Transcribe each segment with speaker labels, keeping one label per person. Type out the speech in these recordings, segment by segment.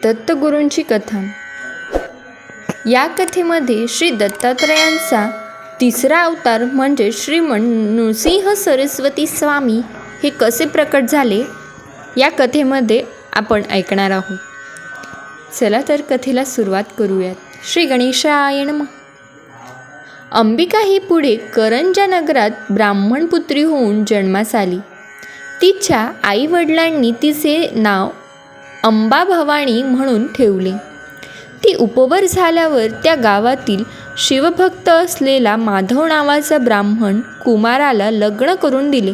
Speaker 1: दत्तगुरूंची कथा. या कथेमध्ये श्री दत्तात्रयांचा तिसरा अवतार म्हणजे श्रीमंत नृसिंह सरस्वती स्वामी हे कसे प्रकट झाले या कथेमध्ये आपण ऐकणार आहोत. चला तर कथेला सुरुवात करूयात. श्री गणेशाय नमः. अंबिका ही पुढे करंजा नगरात ब्राह्मण पुत्री होऊन जन्मास आली. तिच्या आई वडिलांनी तिचे नाव अंबाभवानी म्हणून ठेवले. ती उपवर झाल्यावर त्या गावातील शिवभक्त असलेला माधव नावाचा ब्राह्मण कुमाराला लग्न करून दिले.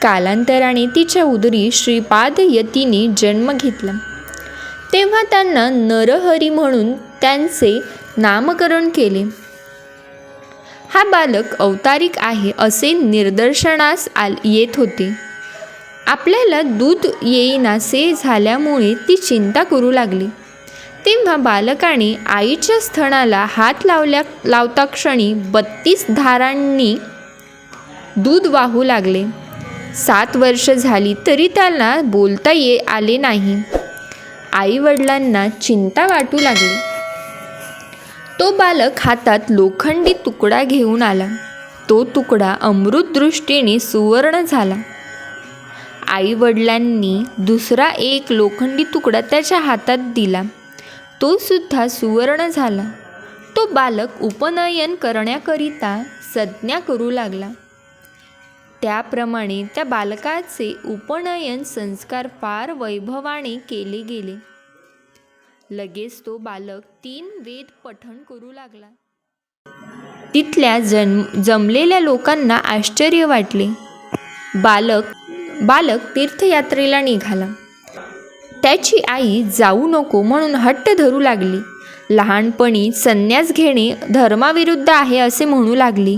Speaker 1: कालांतराने तिच्या उदरी श्रीपाद यतीने जन्म घेतला. तेव्हा त्यांना नरहरी म्हणून त्यांचे नामकरण केले. हा बालक अवतारिक आहे असे निदर्शनास येत होते. आपल्याला दूध येईनासे झाल्यामुळे ती चिंता करू लागली. तेव्हा बालकाने आईच्या स्तनाला हात लावता क्षणी 32 धारांनी दूध वाहू लागले. 7 वर्ष झाली तरी त्याला बोलता आले नाही. आई वडिलांना चिंता वाटू लागली. तो बालक हातात लोखंडी तुकडा घेऊन आला. तो तुकडा अमृत दृष्टीने सुवर्ण झाला. आई वडिलांनी दुसरा एक लोखंडी तुकडा त्याच्या हातात दिला. तो सुद्धा सुवर्ण झाला. तो बालक उपनयन करण्याकरिता संज्ञा करू लागला. त्याप्रमाणे त्या बालकाचे उपनयन संस्कार फार वैभवाने केले गेले. लगेच तो बालक 3 वेद पठण करू लागला. तिथल्या जमलेल्या लोकांना आश्चर्य वाटले. बालक तीर्थयात्रेला निघाला. त्याची आई जाऊ नको म्हणून हट्ट धरू लागली. लहानपणी संन्यास घेणे धर्माविरुद्ध आहे असे म्हणू लागली.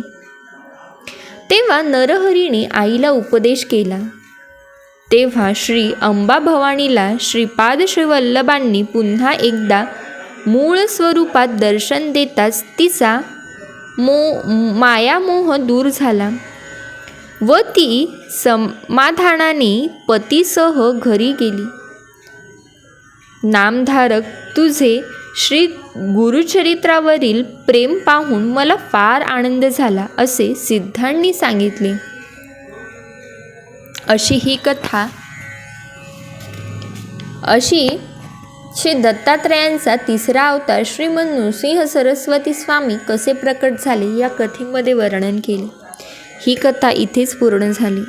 Speaker 1: तेव्हा नरहरीने आईला उपदेश केला. तेव्हा श्री अंबाभवानीला श्रीपाद श्रीवल्लभांनी पुन्हा एकदा मूळ स्वरूपात दर्शन देताच तिचा मायामोह दूर झाला व ती समाधानाने पतीसह घरी गेली. नामधारक, तुझे श्री गुरुचरित्रावरील प्रेम पाहून मला फार आनंद झाला असे सिद्धांनी सांगितले. अशी श्री दत्तात्रयांचा तिसरा अवतार श्रीमंत नृसिंह सरस्वती स्वामी कसे प्रकट झाले या कथेमध्ये वर्णन केले. ही कथा इथेच पूर्ण झाली.